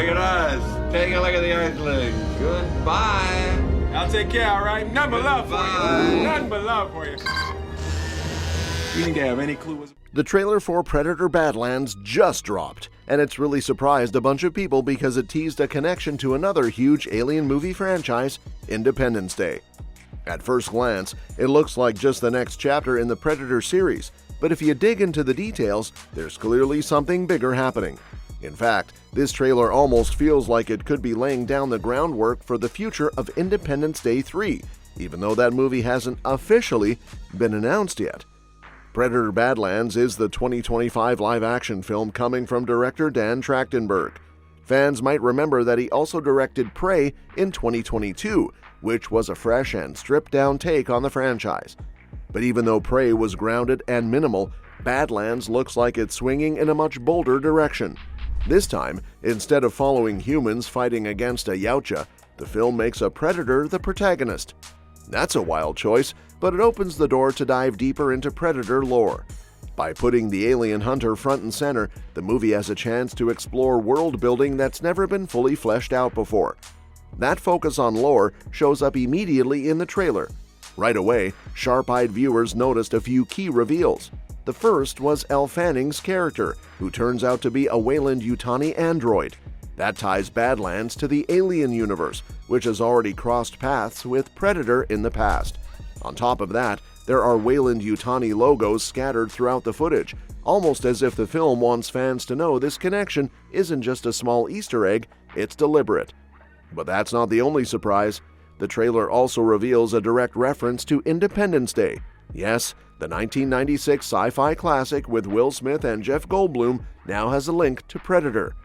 look at us. Take a look at the Earthlings. Goodbye. I'll take care, all right? Nothing but love for you. Nothing but love for you. You need to have any clue. The trailer for Predator Badlands just dropped, and it's really surprised a bunch of people because it teased a connection to another huge alien movie franchise, Independence Day. At first glance, it looks like just the next chapter in the Predator series, but if you dig into the details, there's clearly something bigger happening. In fact, this trailer almost feels like it could be laying down the groundwork for the future of Independence Day 3, even though that movie hasn't officially been announced yet. Predator Badlands is the 2025 live-action film coming from director Dan Trachtenberg. Fans might remember that he also directed Prey in 2022, which was a fresh and stripped-down take on the franchise. But even though Prey was grounded and minimal, Badlands looks like it's swinging in a much bolder direction. This time, instead of following humans fighting against a Yautja, the film makes a predator the protagonist. That's a wild choice, but it opens the door to dive deeper into Predator lore. By putting the alien hunter front and center, the movie has a chance to explore world building that's never been fully fleshed out before. That focus on lore shows up immediately in the trailer. Right away, sharp-eyed viewers noticed a few key reveals. The first was Elle Fanning's character, who turns out to be a Weyland-Yutani android. That ties Badlands to the Alien universe, which has already crossed paths with Predator in the past. On top of that, there are Weyland-Yutani logos scattered throughout the footage, almost as if the film wants fans to know this connection isn't just a small Easter egg, it's deliberate. But that's not the only surprise. The trailer also reveals a direct reference to Independence Day. Yes, the 1996 sci-fi classic with Will Smith and Jeff Goldblum now has a link to Predator.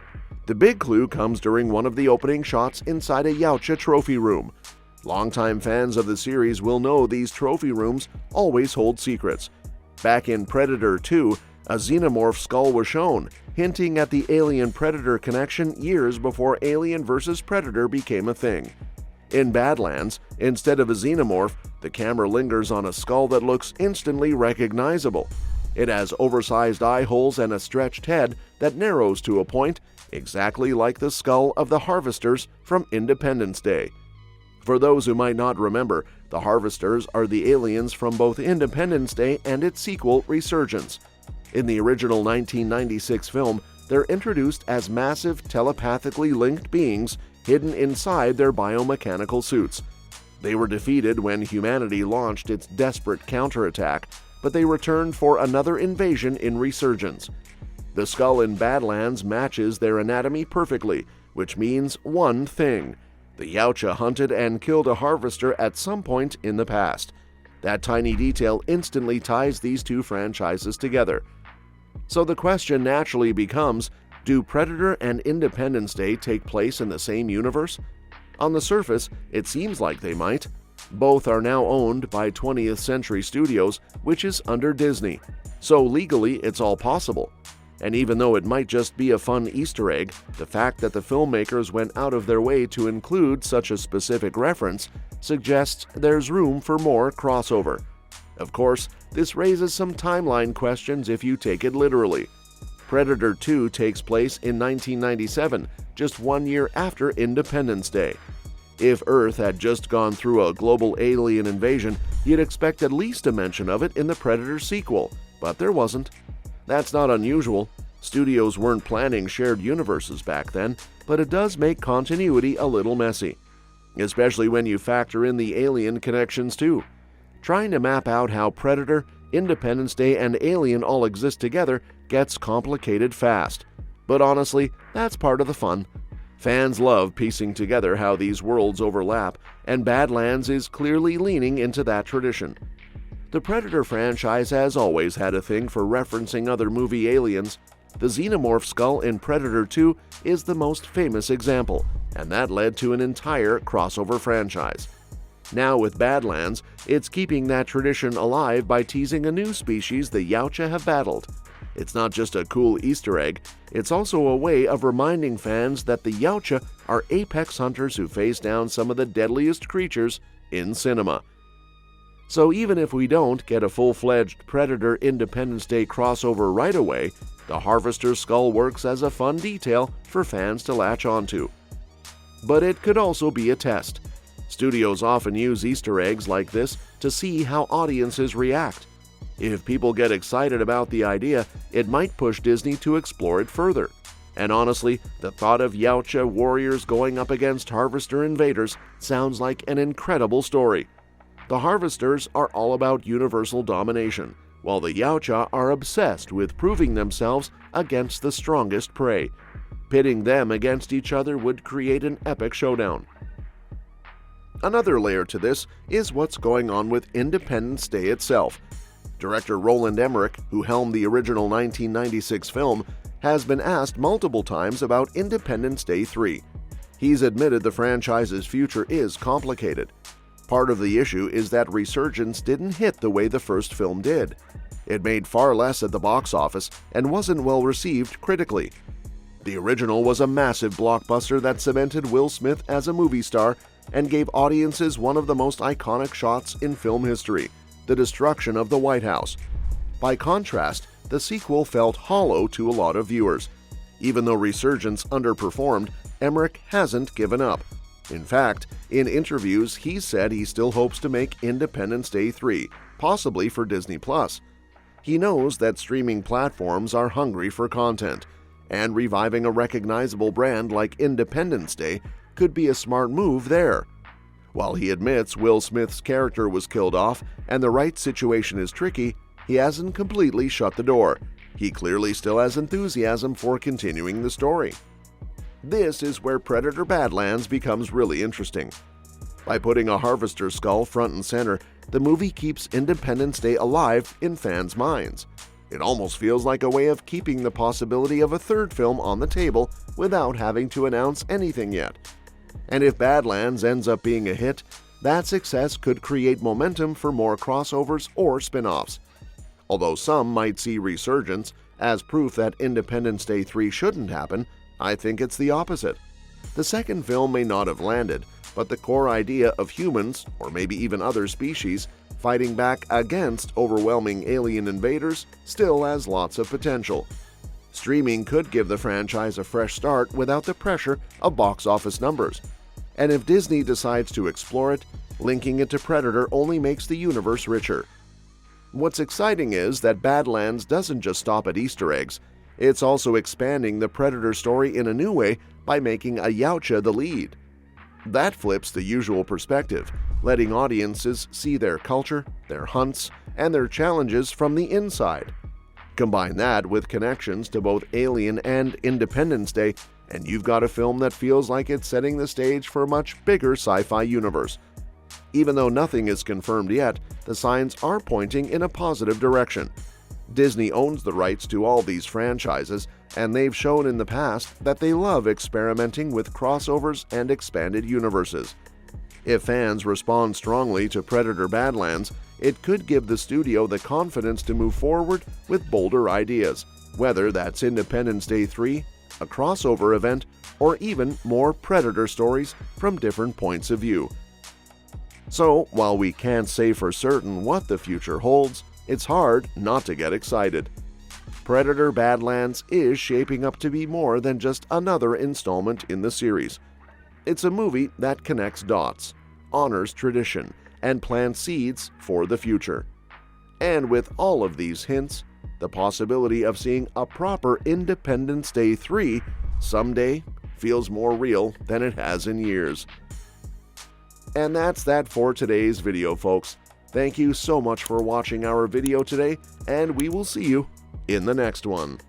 The big clue comes during one of the opening shots inside a Yautja trophy room. Longtime fans of the series will know these trophy rooms always hold secrets. Back in Predator 2, a xenomorph skull was shown, hinting at the Alien-Predator connection years before Alien vs. Predator became a thing. In Badlands, instead of a xenomorph, the camera lingers on a skull that looks instantly recognizable. It has oversized eye holes and a stretched head that narrows to a point, exactly like the skull of the Harvesters from Independence Day. For those who might not remember, the Harvesters are the aliens from both Independence Day and its sequel, Resurgence. In the original 1996 film, they're introduced as massive telepathically linked beings hidden inside their biomechanical suits. They were defeated when humanity launched its desperate counterattack, but they returned for another invasion in Resurgence. The skull in Badlands matches their anatomy perfectly, which means one thing. The Yautja hunted and killed a harvester at some point in the past. That tiny detail instantly ties these two franchises together. So the question naturally becomes, do Predator and Independence Day take place in the same universe? On the surface, it seems like they might. Both are now owned by 20th Century Studios, which is under Disney. So legally, it's all possible. And even though it might just be a fun Easter egg, the fact that the filmmakers went out of their way to include such a specific reference suggests there's room for more crossover. Of course, this raises some timeline questions if you take it literally. Predator 2 takes place in 1997, just 1 year after Independence Day. If Earth had just gone through a global alien invasion, you'd expect at least a mention of it in the Predator sequel, but there wasn't. That's not unusual. Studios weren't planning shared universes back then, but it does make continuity a little messy, especially when you factor in the alien connections too. Trying to map out how Predator, Independence Day, and Alien all exist together gets complicated fast. But honestly, that's part of the fun. Fans love piecing together how these worlds overlap, and Badlands is clearly leaning into that tradition. The Predator franchise has always had a thing for referencing other movie aliens. The xenomorph skull in Predator 2 is the most famous example, and that led to an entire crossover franchise. Now with Badlands, it's keeping that tradition alive by teasing a new species the Yautja have battled. It's not just a cool Easter egg, it's also a way of reminding fans that the Yautja are apex hunters who face down some of the deadliest creatures in cinema. So even if we don't get a full-fledged Predator Independence Day crossover right away, the Harvester's skull works as a fun detail for fans to latch onto. But it could also be a test. Studios often use Easter eggs like this to see how audiences react. If people get excited about the idea, it might push Disney to explore it further. And honestly, the thought of Yautja warriors going up against Harvester invaders sounds like an incredible story. The Harvesters are all about universal domination, while the Yautja are obsessed with proving themselves against the strongest prey. Pitting them against each other would create an epic showdown. Another layer to this is what's going on with Independence Day itself. Director Roland Emmerich, who helmed the original 1996 film, has been asked multiple times about Independence Day 3. He's admitted the franchise's future is complicated. Part of the issue is that Resurgence didn't hit the way the first film did. It made far less at the box office and wasn't well received critically. The original was a massive blockbuster that cemented Will Smith as a movie star and gave audiences one of the most iconic shots in film history, the destruction of the White House. By contrast, the sequel felt hollow to a lot of viewers. Even though Resurgence underperformed, Emmerich hasn't given up. In fact, in interviews, he said he still hopes to make Independence Day 3, possibly for Disney+. He knows that streaming platforms are hungry for content, and reviving a recognizable brand like Independence Day could be a smart move there. While he admits Will Smith's character was killed off and the right situation is tricky, he hasn't completely shut the door. He clearly still has enthusiasm for continuing the story. This is where Predator Badlands becomes really interesting. By putting a Harvester skull front and center, the movie keeps Independence Day alive in fans' minds. It almost feels like a way of keeping the possibility of a third film on the table without having to announce anything yet. And if Badlands ends up being a hit, that success could create momentum for more crossovers or spin-offs. Although some might see Resurgence as proof that Independence Day 3 shouldn't happen, I think it's the opposite. The second film may not have landed, but the core idea of humans, or maybe even other species, fighting back against overwhelming alien invaders still has lots of potential. Streaming could give the franchise a fresh start without the pressure of box office numbers. And if Disney decides to explore it, linking it to Predator only makes the universe richer. What's exciting is that Badlands doesn't just stop at Easter eggs. It's also expanding the Predator story in a new way by making a Yautja the lead. That flips the usual perspective, letting audiences see their culture, their hunts, and their challenges from the inside. Combine that with connections to both Alien and Independence Day, and you've got a film that feels like it's setting the stage for a much bigger sci-fi universe. Even though nothing is confirmed yet, the signs are pointing in a positive direction. Disney owns the rights to all these franchises, and they've shown in the past that they love experimenting with crossovers and expanded universes. If fans respond strongly to Predator Badlands, it could give the studio the confidence to move forward with bolder ideas, whether that's Independence Day 3, a crossover event, or even more Predator stories from different points of view. So, while we can't say for certain what the future holds, it's hard not to get excited. Predator Badlands is shaping up to be more than just another installment in the series. It's a movie that connects dots, honors tradition, and plants seeds for the future. And with all of these hints, the possibility of seeing a proper Independence Day 3 someday feels more real than it has in years. And that's that for today's video, folks. Thank you so much for watching our video today, and we will see you in the next one.